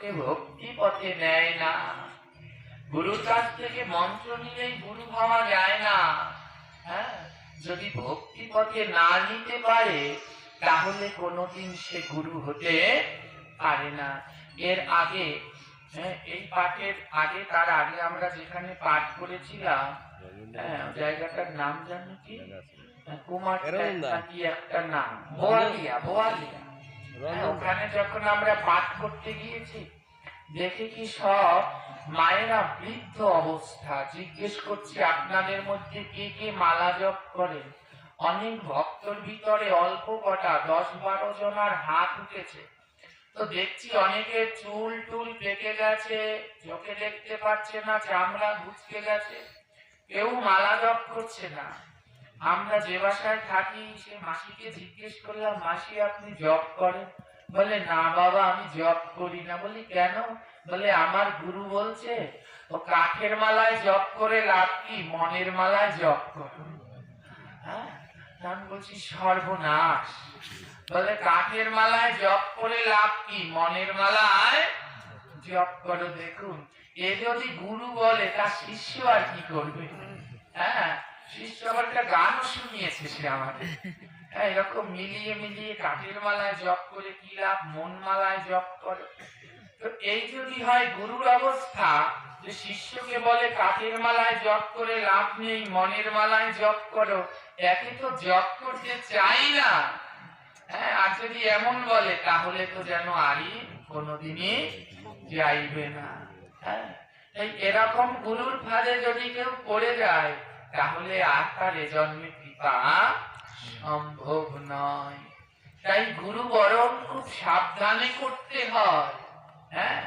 শিষ্যকে ভক্তি পথে নেয় না। গুরুর কাছ থেকে মন্ত্র নিলেই গুরু হওয়া যায় না। হ্যাঁ, যদি ভক্তি পথে না নিতে পারে তাহলে কোনোদিন সে গুরু হতে পারে না। এর আগে এই পাঠের আগে, তার আগে আমরা যেখানে পাঠ করেছিলাম, জায়গাটার নাম জানো কি? কুমার কি একটা নাম, বোয়ালিয়া। বোয়ালিয়া, ওখানে যখন আমরা পাঠ করতে গিয়েছি, দেখে কি সব মায়েরা বৃদ্ধ অবস্থা। জিজ্ঞেস করছি আপনাদের মধ্যে কে কে মালা জপ করেন? অনেক ভক্তর ভিতরে অল্প কটা 10-12 জনার হাত উঠেছে। তো দেখছি অনেকের চুল টুল পেকে গেছে, চোখে দেখতে পাচ্ছে না, চামড়া ঘুচকে গেছে, কেউ মালা জপ করছে না। আমরা যে বাসায় থাকি সে মাসিকে জিজ্ঞেস করলাম, মাসি আপনি জপ করেন? বলে না বাবা, আমি জপ করি না। বলি কেন? বলে আমার গুরু বলছে ও কাঠের মালায় জপ করে লাভ কি, মনের মালায় জপ করো। হ্যাঁ, আমি বলছি সর্বনাশ। বলে কাঠের মালায় জপ করে লাভ কি, মনের মালায় জপ করো। দেখুন, এ যদি গুরু বলে তার শিষ্য আর কি করবে? হ্যাঁ, শিষ্য আবার একটা গানও শুনিয়েছে সে আমাদের। হ্যাঁ, এরকম মিলিয়ে মিলিয়ে কাঠের মালায় জপ করে কি লাভ, মন মালায় জপ করো। তো এই যদি হয় গুরুর অবস্থা, যে শিষ্যকে বলে কাঠের মালায় জপ করে লাভ নেই, মনের মালায় জপ করো, একে তো জপ করতে চাই না। হ্যাঁ, আর যদি এমন বলে তাহলে তো যেন আরই কোনোদিনই যাইবে না। হ্যাঁ, এই এরকম গুরুর ফাঁদে যদি কেউ পড়ে যায় তাহলে আর তার এ জন্মে কৃপা সম্ভব নয়। তাই গুরু বরণ খুব সাবধানে করতে হয়। হ্যাঁ,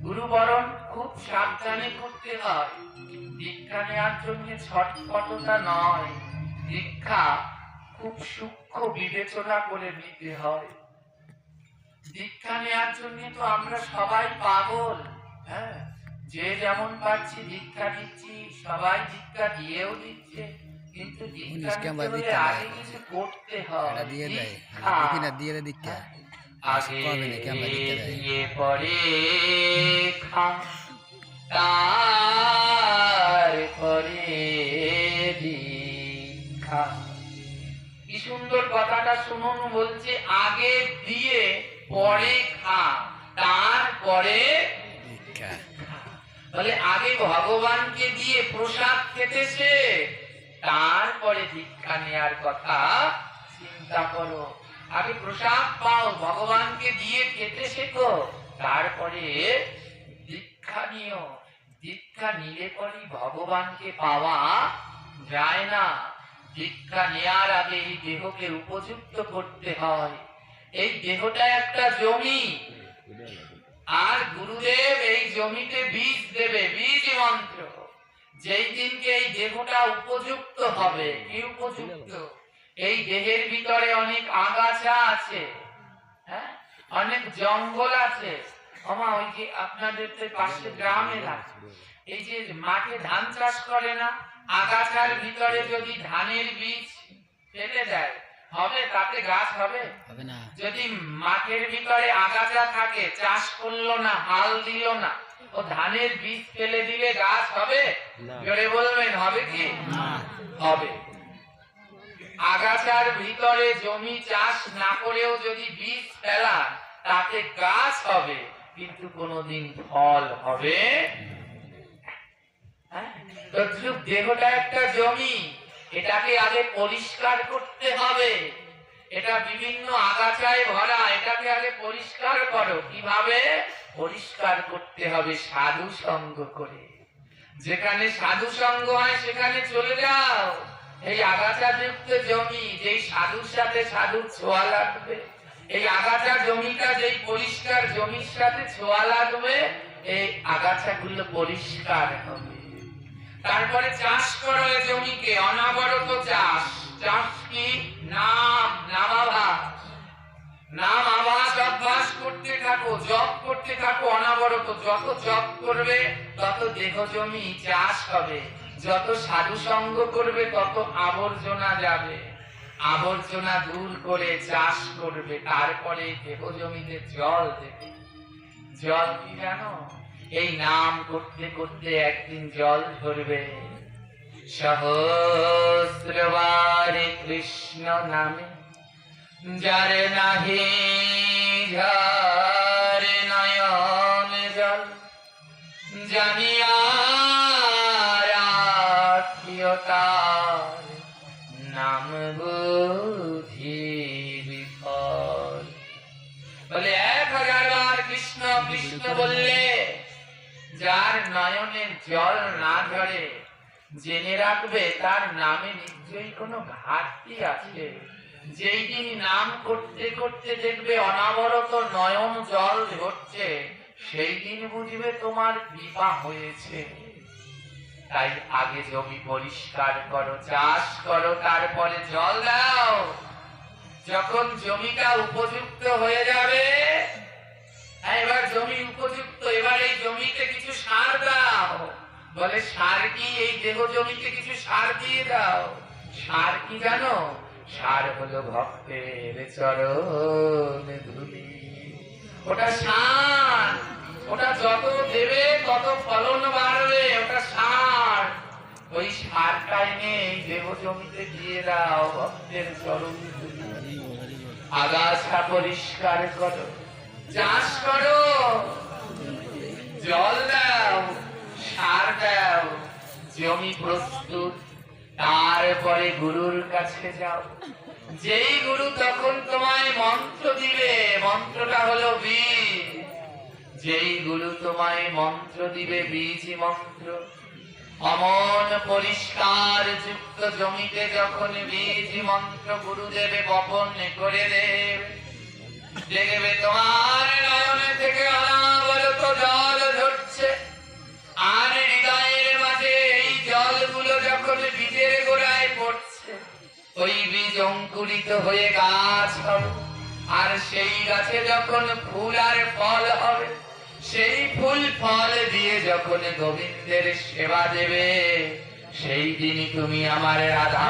গুরু বরণ খুব সাবধানে করতে হয়। দীক্ষা নেওয়ার জন্য ছটফটতা নয়, দীক্ষা খুব সূক্ষ্ম বিবেচনা করে নিতে হয়। দীক্ষা নেওয়ার জন্য তো আমরা সবাই পাগল। হ্যাঁ, যে যেমন পাচ্ছি দীক্ষা দিচ্ছি, সবাই দীক্ষা দিয়েও দিচ্ছে, কিন্তু দীক্ষা নিতে হলে আগে কিছু করতে হয়। আগে দিয়ে পরে খা, তারপরে দীক্ষা। কি সুন্দর কথাটা শুনুন, বলছে আগে দিয়ে পরে খা, তারপরে দীক্ষা। বলে আগে ভগবানকে দিয়ে প্রসাদ খেতেছে, তারপরে দীক্ষা নেয়ার কথা চিন্তা করো। আগে প্রসাদ পাও, ভগবানকে দিয়ে খেতে শেখো, তারপরে দীক্ষা নিও। দীক্ষা নিলে পরে ভগবানকে পাওয়া যায় না। দীক্ষা নেয়ার আগে এই দেহকে উপযুক্ত করতে হয়। এই দেহটা একটা জমি, আর গুরুদেব এই জমিতে বীজ দেবে, বীজ মন্ত্র। যেই দিনকে এই দেহটা উপযুক্ত হবে, কি উপযুক্ত? এই দেহের ভিতরে অনেক আগাছা আছে, হ্যাঁ, অনেক জঙ্গল আছে। ওমা, ওই যে আপনাদের পাশে গ্রামে আছে, এই যে মাঠে ধান চাষ করে না, আগাছার ভিতরে যদি ধানের বীজ ফেলে দেয় হবে? তাতে গাছ হবে? যদি মাঠের ভিতরে আগাছা থাকে, চাষ করলো না, হাল দিল না, ও ধানের বীজ ফেলে দিলে গাছ হবে? জোরে বলবেন, হবে কি? হবে। আগাছার ভিতরে জমি চাষ না করেও যদি বীজ ফেলা, তাতে গাছ হবে, কিন্তু কোনোদিন ফল হবে। দেহটা একটা জমি, এটাকে আগে পরিষ্কার করতে হবে। এটা বিভিন্ন আগাছায় ভরা, এটাকে আগে পরিষ্কার করো। কিভাবে পরিষ্কার করতে হবে? সাধু সঙ্গ করে। যেখানে সাধু সঙ্গ হয় সেখানে চলে যাও। এই আগাছাযুক্ত জমি, যেই সাধুর সাথে সাধু ছোঁয়া লাগবে, এই আগাছা জমিটা যেই পরিষ্কার জমির সাথে ছোঁয়া লাগবে, এই আগাছাগুলো পরিষ্কার হবে। তারপরে চাষ করো এই জমিকে, অনবরত চাষ। চাষ কি? নাম, নামাভাস। নাম আভাস অভ্যাস করতে থাকো, জপ করতে থাকো অনবরত। যত জপ করবে তত দেহ জমি চাষ হবে। যত সাধু সঙ্গ করবে তত আবর্জনা যাবে। আবর্জনা দূর করে চাষ করবে, তারপরে দেহ জমিতে জল দেবে। জল কি জানো? এই নাম করতে করতে একদিন জল ধরবে। সহস্রবারে কৃষ্ণ নামে যার নাহি ঝরে নয়ন জল, জানিয়া রাখিও তার নাম বুঝি বিফল। বলে 1000 বার কৃষ্ণ কৃষ্ণ বললে যার নয়নের জল না ঝরে, জেনে রাখবে তার নামে নিশ্চয়ই কোনো ঘাটতি আছে। যেই দিন নাম করতে করতে দেখবে অনাবরত নয়ন জল ঝরছে, সেই দিন বুঝবে তোমার কৃপা হয়েছে। তাই আগে জমি পরিষ্কার করো, চাষ করো, তারপরে জল দাও। যখন জমিটা উপযুক্ত হয়ে যাবে, এবার জমি উপযুক্ত, এবার এই জমিতে কিছু সার দাও। বলে সার কি? এই দেহ জমিতে কিছু সার দিয়ে দাও। সার কি জানো? সার হলো ভক্তের চরণ ধুলি। ওটা সার, ওটা যত দেবে তত ফলন বাড়বে, ওটা সার। ওই সারটা এনে এই দেহ জমিতে দিয়ে দাও, ভক্তের চরণ ধুলি। আগাছা পরিষ্কার করো, চাষ করো, জল দাও, সার দাও, জমি প্রস্তুত। তারপরে গুরুর কাছে যাও। যেই গুরু তখন তোমায় মন্ত্র দিবে, মন্ত্রটা হলো বীজ। যেই গুরু তোমায় মন্ত্র দিবে, বীজ মন্ত্র, অমন পরিষ্কার যুক্ত জমিতে যখন বীজ মন্ত্র গুরু দেবে বপন করে দেবে, দেখবে তোমার নয়নে থেকে অনাবরত জল ঝরছে। আর হৃদয়ের মাঝে এই জলগুলো যখন বীজের গোড়ায় পড়ছে, ওই বীজ অঙ্কুরিত হয়ে গাছ হবে। আর সেই গাছে যখন ফুল আর ফল হবে, সেই ফুল ফল দিয়ে যখন গোবিন্দের সেবা দেবে, সেই দিনই তুমি আমার রাধা।